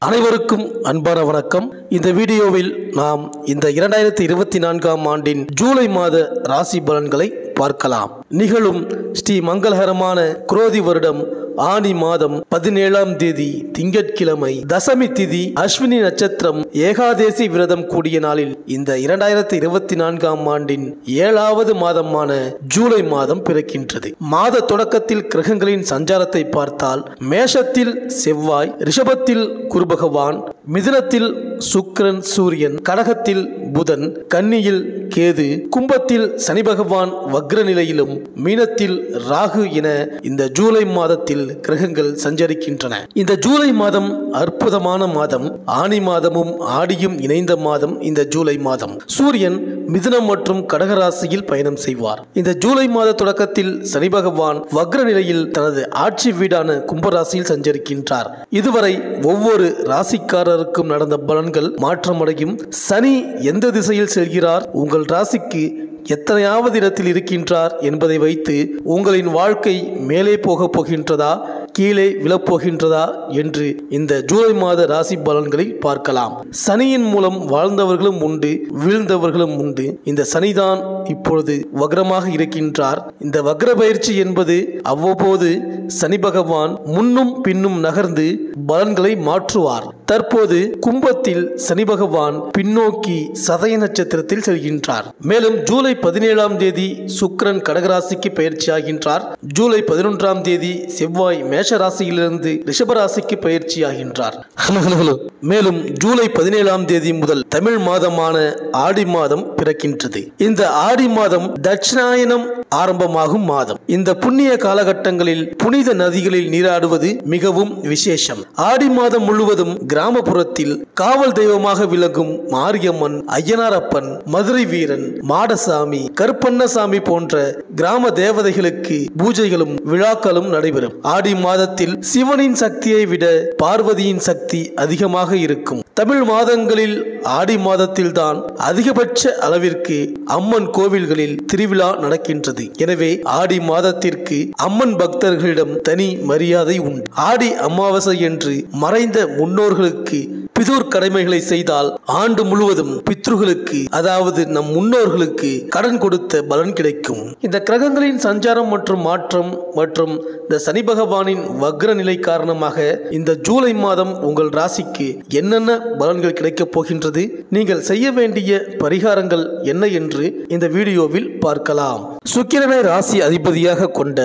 அனைவருக்கும் அன்பான வணக்கம். இந்த வீடியோவில் நாம் இந்த 2024ஆம் ஆண்டின் ஜூலை மாத ராசி பலன்களை பார்க்கலாம். நிகழும் ஸ்ரீ மங்களகரமான குரோதி வருடம் ஆனி மாதம் 17ஆம் தேதி திங்கட்கிழமை தசமி திதி அஸ்வினி நட்சத்திரம் ஏகாதேசி விரதம் கூடிய நாளில் இந்த 2024ஆம் ஆண்டின் 7வது மாதமான ஜூலை மாதம் பிறக்கின்றது. மாத தொடக்கத்தில் கிரகங்களின் சஞ்சாரத்தை பார்த்தால் மேஷத்தில் செவ்வாய், ரிஷபத்தில் குரு பகவான், மிதுனத்தில் சுக்கிரன் சூரியன், கடகத்தில் புதன், கன்னியில் கேது, கும்பத்தில் சனி பகவான் வக்ர நிலையிலும், மீனத்தில் ராகு என இந்த ஜூலை மாதத்தில் கிரகங்கள் சஞ்சரிக்கின்றன. இந்த ஜூலை மாதம் அற்புதமான மாதம். ஆனி மாதமும் ஆடியும் இணைந்த மாதம் இந்த ஜூலை மாதம். சூரியன் மிதுனம் மற்றும் கடகராசியில் பயணம் செய்வார். இந்த ஜூலை மாத தொடக்கத்தில் சனி பகவான் வக்ர நிலையில் தனது ஆட்சி வீடான கும்பராசியில் சஞ்சரிக்கின்றார். இதுவரை ஒவ்வொரு ராசிக்காரருக்கும் நடந்த பலன்கள் மாற்றமடையும். சனி எந்த திசையில் செல்கிறார், உங்கள் ராசிக்கு எத்தனையாவது இடத்தில் இருக்கின்றார் என்பதை வைத்து உங்களின் வாழ்க்கை மேலே போகப் போகின்றதா, கீழே விழப்போகின்றதா என்று இந்த ஜூலை மாத ராசி பலன்களை பார்க்கலாம். சனியின் மூலம் வாழ்ந்தவர்களும் உண்டு, வீழ்ந்தவர்களும் உண்டு. இந்த சனிதான் இப்பொழுது வக்ரமாக இருக்கின்றார். இந்த வக்ர பயிற்சி என்பது அவ்வப்போது சனி பகவான் முன்னும் பின்னும் நகர்ந்து பலன்களை மாற்றுவார். தற்போது கும்பத்தில் சனி பகவான் பின்னோக்கி சதய நட்சத்திரத்தில் செல்கின்றார். மேலும் ஜூலை 17ஆம் தேதி சுக்கிரன் கடகராசிக்கு பயிற்சியாகின்றார். ஜூலை 11ஆம் தேதி செவ்வாய் மேஷ ராசியிலிருந்து ரிஷப ராசிக்கு பயிற்சியாகின்றார். மேலும் ஜூலை 17ஆம் தேதி முதல் தமிழ் மாதமான ஆடி மாதம் பிறக்கின்றது. இந்த ஆடி மாதம் தட்சிணாயனம் ஆரம்பமாகும் மாதம். இந்த புண்ணிய காலகட்டங்களில் புனித நதிகளில் நீராடுவது மிகவும் விசேஷம். ஆடி மாதம் முழுவதும் கிராமப்புறத்தில் காவல் தெய்வமாக விளங்கும் மாரியம்மன், ஐயனாரப்பன், மதுரை வீரன், மாடசாமி, கருப்பண்ணசாமி போன்ற கிராம தேவதைகளுக்கு பூஜைகளும் விழாக்களும் நடைபெறும். ஆடி மாதத்தில் சிவனின் சக்தியை விட பார்வதியின் சக்தி அதிகமாக இருக்கும். தமிழ் மாதங்களில் ஆடி மாதத்தில் தான் அதிகபட்ச அளவிற்கு அம்மன் கோவில்களில் திருவிழா நடக்கின்றது. எனவே ஆடி மாதத்திற்கு அம்மன் பக்தர்களிடம் தனி மரியாதை உண்டு. ஆடி அமாவாசை என்று மறைந்த முன்னோர்களுக்கு பிதுர் கடமைகளை செய்தால் ஆண்டு முழுவதும் பித்ருகளுக்கு, அதாவது நம் முன்னோர்களுக்கு கடன் கொடுத்த பலன் கிடைக்கும். இந்த கிரகங்களின் சஞ்சாரம் மற்றும் மாற்றம் மற்றும் இந்த சனி பகவானின் வக்ர நிலை காரணமாக இந்த ஜூலை மாதம் உங்கள் ராசிக்கு என்னென்ன பலன்கள் கிடைக்கப் போகின்றது, நீங்கள் செய்ய வேண்டிய பரிகாரங்கள் என்ன என்று இந்த வீடியோவில் பார்க்கலாம். சுக்கிரனை ராசி அதிபதியாக கொண்ட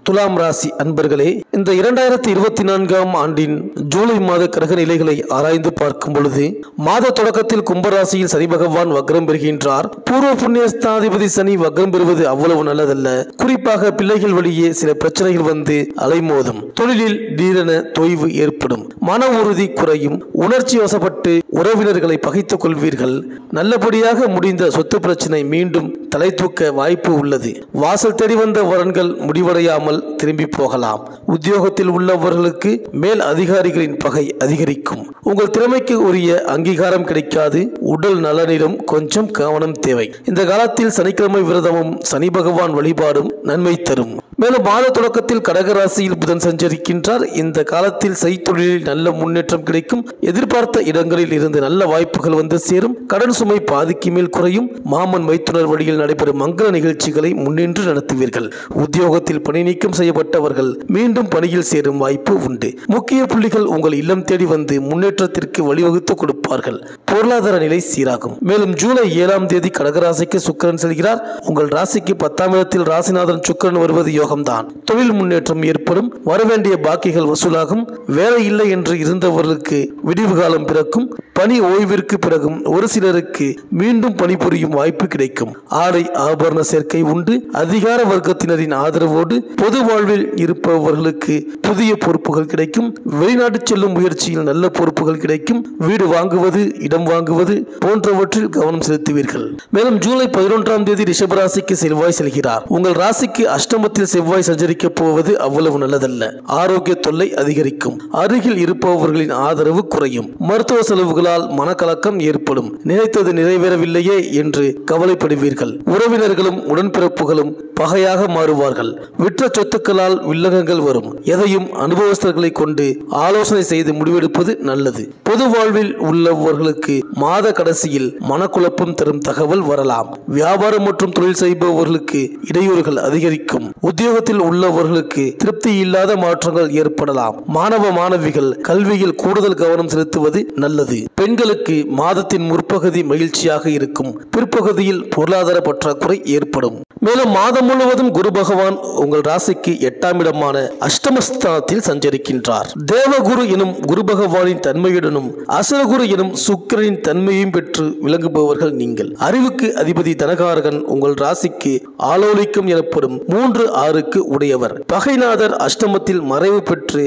துலாம் ராசி அன்பர்களே, இந்த 2024ஆம் ஆண்டின் ஜூலை மாத கிரக நிலைகளை ஆராய்ந்து பார்க்கும் பொழுது மாத தொடக்கத்தில் கும்பராசியில் சனி பகவான் வக்ரம் பெறுகின்றார். பூர்வ புண்ணியஸ்தாதிபதி சனி வக்ரம் பெறுவது அவ்வளவு நல்லதல்ல. குறிப்பாக பிள்ளைகள் வழியே சில பிரச்சனைகள் வந்து அலைமோதும். தொழிலில் திடீரென தொய்வு ஏற்படும். மன உறுதி குறையும். உணர்ச்சி வசப்பட்டு உறவினர்களை பகைத்துக் கொள்வீர்கள். நல்லபடியாக முடிந்த சொத்து பிரச்சனை மீண்டும் தலை தூக்க வாய்ப்பு உள்ளது. வாசல் தேடி வந்த வரன்கள் முடிவடையாமல் திரும்பி போகலாம். உத்தியோகத்தில் உள்ளவர்களுக்கு மேல் அதிகாரிகளின் பகை அதிகரிக்கும். உங்கள் திறமைக்கு உரிய அங்கீகாரம் கிடைக்காது. உடல் நலனிலும் கொஞ்சம் கவனம் தேவை. இந்த காலத்தில் சனிக்கிழமை விரதமும் சனி பகவான் வழிபாடும் நன்மை தரும். மேலும் மாத தொடக்கத்தில் கடகராசியில் புதன் சஞ்சரிக்கின்றார். இந்த காலத்தில் செய்தொழிலில் நல்ல முன்னேற்றம் கிடைக்கும். எதிர்பார்த்த இடங்களில் இருந்து நல்ல வாய்ப்புகள் வந்து சேரும். கடன் சுமை பாதிக்கு மேல் குறையும். மாமன் மைத்துனர் வழியில் நடைபெறும் மங்கள நிகழ்ச்சிகளை முன்னின்று நடத்துவீர்கள். உத்தியோகத்தில் பணி நீக்கம் செய்யப்பட்டவர்கள் மீண்டும் பணியில் சேரும் வாய்ப்பு உண்டு. முக்கிய புள்ளிகள் உங்கள் இல்லம் தேடி வந்து முன்னேற்றத்திற்கு வழிவகுத்து கொடுப்பார்கள். பொருளாதார நிலை சீராகும். மேலும் ஜூலை 7ஆம் தேதி கடகராசிக்கு சுக்கிரன் செல்கிறார். உங்கள் ராசிக்கு 10ஆம் இடத்தில் ராசிநாதன் சுக்கிரன் வருவது யோகம்தான். தொழில் முன்னேற்றம் ஏற்படும். வரவேண்டிய பாக்கிகள் வசூலாகும். வேலை இல்லை என்று இருந்தவர்களுக்கு விடிவு காலம் பிறக்கும். பணி ஓய்விற்கு பிறகும் ஒரு சிலருக்கு மீண்டும் பணிபுரியும் வாய்ப்பு கிடைக்கும். ஆடை ஆபரண சேர்க்கை உண்டு. அதிகார வர்க்கத்தினரின் ஆதரவோடு பொது வாழ்வில் இருப்பவர்களுக்கு புதிய பொறுப்புகள் கிடைக்கும். வெளிநாட்டு செல்லும் முயற்சியில் நல்ல பொறுப்புகள் கிடைக்கும். வீடு வாங்குவது, இடம் வாங்குவது போன்றவற்றில் கவனம் செலுத்துவீர்கள். மேலும் ஜூலை 11ஆம் தேதி ரிஷபராசிக்கு செவ்வாய் செல்கிறார். உங்கள் ராசிக்கு அஷ்டமத்தில் செவ்வாய் சஞ்சரிக்கப் போவது அவ்வளவு நல்லதல்ல. ஆரோக்கிய தொல்லை அதிகரிக்கும். அருகில் இருப்பவர்களின் ஆதரவு குறையும். மருத்துவ செலவுகளால் மனக்கலக்கம் ஏற்படும். நினைத்தது நிறைவேறவில்லையே என்று கவலைப்படுவீர்கள். உறவினர்களும் உடன்பிறப்புகளும் பகையாக மாறுவார்கள். விற்ற சொத்துக்களால் வில்லங்கங்கள் வரும். எதையும் அனுபவஸ்தர்களை கொண்டு ஆலோசனை செய்து முடிவெடுப்பது நல்லது. பொது வாழ்வில் உள்ளவர்களுக்கு மாத கடைசியில் மனக்குழப்பம் தரும் தகவல் வரலாம். வியாபாரம் மற்றும் தொழில் செய்பவர்களுக்கு இடையூறுகள் அதிகரிக்கும். உத்தியோகத்தில் உள்ளவர்களுக்கு திருப்தி இல்லாத மாற்றங்கள் ஏற்படலாம். மாணவ மாணவிகள் கல்வியில் கூடுதல் கவனம் செலுத்துவது நல்லது. பெண்களுக்கு மாதத்தின் முற்பகுதி மகிழ்ச்சியாக இருக்கும். பிற்பகுதியில் பொருளாதார பற்றாக்குறை ஏற்படும். மேலும் மாதம் முழுவதும் குரு பகவான் உங்கள் ராசிக்கு 8ஆம் இடமான அஷ்டமஸ்தானத்தில் சஞ்சரிக்கின்றார். தேவகுரு எனும் குரு பகவானின் தன்மையுடனும் அசுரகுரு எனும் சுக்கிரனின் தன்மையும் பெற்று விளங்குபவர்கள் நீங்கள். அறிவுக்கு அதிபதி தனகாரகன் உங்கள் ராசிக்கு ஆலோலிக்கம் எனப்படும் 3-6க்கு உடையவர். பகைநாதர் அஷ்டமத்தில் மறைவு பெற்று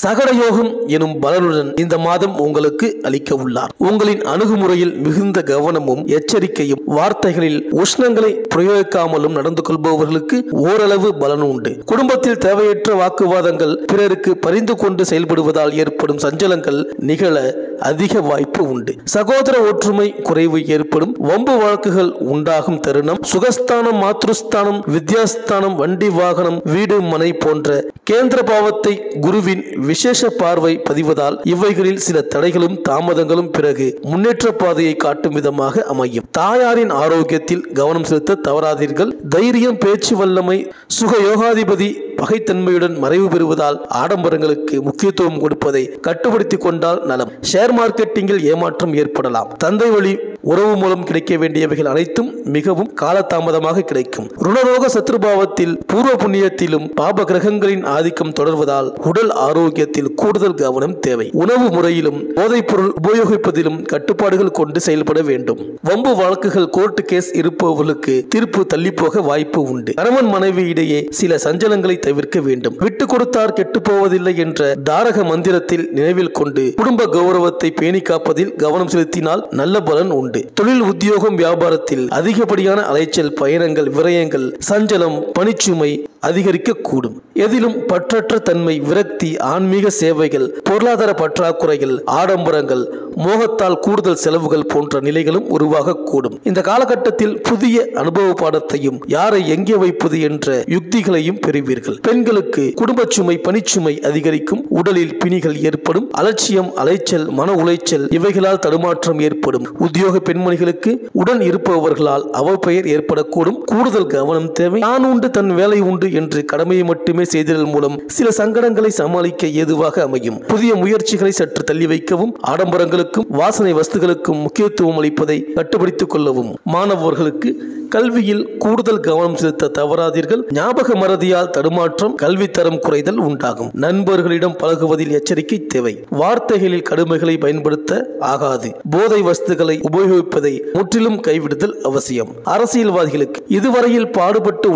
சகடயோகம் எனும் பலனுடன் இந்த மாதம் உங்களுக்கு அளிக்க உள்ளார். உங்களின் அணுகுமுறையில் மிகுந்த கவனமும் எச்சரிக்கையும், வார்த்தைகளில் உஷ்ணங்களை பிரயோகிக்காமலும் நடந்து கொள்பவர்களுக்கு ஓரளவு பலன் உண்டு. குடும்பத்தில் தேவையற்ற வாக்குவாதங்கள், பிறருக்கு பரிந்து கொண்டு செயல்படுவதால் ஏற்படும் சஞ்சலங்கள் நிகழ அதிக வாய்ப்பு உண்டு. சகோதர ஒற்றுமை குறைவு ஏற்படும். வம்பு வழக்குகள் உண்டாகும் தருணம். சுகஸ்தானம், மாத்ருஸ்தானம், வித்யாஸ்தானம், வண்டி வாகனம், வீடு மனை போன்ற கேந்திர பாவத்தை குருவின் விசேஷ பார்வை பதிவதால் இவைகளில் சில தடைகளும் தாமதங்களும் பிறகு முன்னேற்ற பாதையை காட்டும் விதமாக அமையும். தாயாரின் ஆரோக்கியத்தில் கவனம் செலுத்த தவறாதீர்கள். தைரியம், பேச்சு வல்லமை, சுக யோகாதிபதி பகைத்தன்மையுடன் மறைவு பெறுவதால் ஆடம்பரங்களுக்கு முக்கியத்துவம் கொடுப்பதை கட்டுப்படுத்திக் கொண்டால் நலம். ஷேர் மார்க்கெட்டிங்கில் ஏமாற்றம் ஏற்படலாம். தந்தை வழி உறவு மூலம் கிடைக்க வேண்டியவைகள் அனைத்தும் மிகவும் காலதாமதமாக கிடைக்கும். ருணரோக சத்ருபாவத்தில் பூர்வ புண்ணியத்திலும் பாப கிரகங்களின் ஆதிக்கம் தொடர்வதால் உடல் ஆரோக்கியத்தில் கூடுதல் கவனம் தேவை. உணவு முறையிலும் போதைப் பொருள் உபயோகிப்பதிலும் கட்டுப்பாடுகள் கொண்டு செயல்பட வேண்டும். வம்பு வழக்குகள், கோர்ட் கேஸ் இருப்பவர்களுக்கு தீர்ப்பு தள்ளிப்போக வாய்ப்பு உண்டு. கணவன் மனைவி இடையே சில சஞ்சலங்களை தவிர்க்க வேண்டும். விட்டு கொடுத்தார் கெட்டு போவதில்லை என்ற தாரக மந்திரத்தில் நினைவில் கொண்டு குடும்ப கௌரவத்தை பேணி காப்பதில் கவனம் செலுத்தினால் நல்ல பலன் உண்டு. தொழில், உத்தியோகம், வியாபாரத்தில் அதிகப்படியான அலைச்சல், பயணங்கள், விரயங்கள், சஞ்சலம், பணிச்சுமை அதிகரிக்க கூடும். எதிலும் பற்றற்ற தன்மை, விரக்தி, ஆன்மீக சேவைகள், பொருளாதார பற்றாக்குறைகள், ஆடம்பரங்கள், மோகத்தால் கூடுதல் செலவுகள் போன்ற நிலைகளும் உருவாகக்கூடும். இந்த காலகட்டத்தில் புதிய அனுபவ பாடத்தையும் யாரை எங்கே வைப்பது என்ற யுக்திகளையும் பெறுவீர்கள். பெண்களுக்கு குடும்ப சுமை, பணிச்சுமை அதிகரிக்கும். உடலில் பிணிகள் ஏற்படும். அலட்சியம், அலைச்சல், மன உளைச்சல் இவைகளால் தடுமாற்றம் ஏற்படும். உத்தியோக பெண்மணிகளுக்கு உடன் இருப்பவர்களால் அவப்பெயர் ஏற்படக்கூடும். கூடுதல் கவனம் தேவை. தான் உண்டு தன் வேலை உண்டு என்று கடமையை மட்டுமே செய்தல் மூலம் சில சங்கடங்களை சமாளிக்க ஏதுவாக அமையும். புதிய முயற்சிகளை சற்று தள்ளி வைக்கவும், ஆடம்பரங்களுக்கும் வாசனை வஸ்துகளுக்கும் முக்கியத்துவம் அளிப்பதை கட்டுப்படுத்திக் கொள்ளவும். மாணவர்களுக்கு கல்வியில் கூடுதல் கவனம் செலுத்த தவறாதீர்கள். ஞாபக மறதியால் தடுமாற்றம், கல்வி தரம் குறைதல் உண்டாகும். நண்பர்களிடம் பழகுவதில் எச்சரிக்கை தேவை. வார்த்தைகளில் கடுமைகளை பயன்படுத்த ஆகாது. போதை வஸ்துகளை உபயோகிப்பதை முற்றிலும் கைவிடுதல் அவசியம். அரசியல்வாதிகளுக்கு இதுவரையில் பாடுபட்டு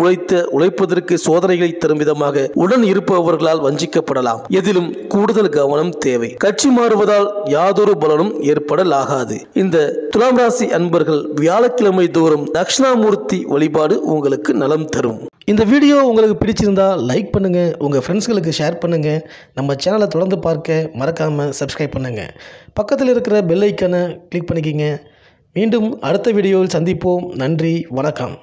உழைப்பதற்கு சோதனைகளை தரும் விதமாக உடன் இருப்பவர்களால் வஞ்சிக்கப்படலாம். எதிலும் கூடுதல் கவனம் தேவை. கட்சி மாறுவதால் யாதொரு பலனும் ஏற்படலாகாது. இந்த துலாம் ராசி அன்பர்கள் வியாழக்கிழமை தோறும் தட்சிணாமூர்த்தி வழிபாடு உங்களுக்கு நலம் தரும். இந்த வீடியோ உங்களுக்கு பிடிச்சிருந்தா லைக் பண்ணுங்க, உங்க ஃப்ரெண்ட்ஸ்களுக்கு ஷேர் பண்ணுங்க. நம்ம சேனலை தொடர்ந்து பார்க்க மறக்காம சப்ஸ்கிரைப் பண்ணுங்க. பக்கத்தில் இருக்கிற பெல் ஐக்கானை கிளிக் பண்ணிக்கிங்க. மீண்டும் அடுத்த வீடியோவில் சந்திப்போம். நன்றி, வணக்கம்.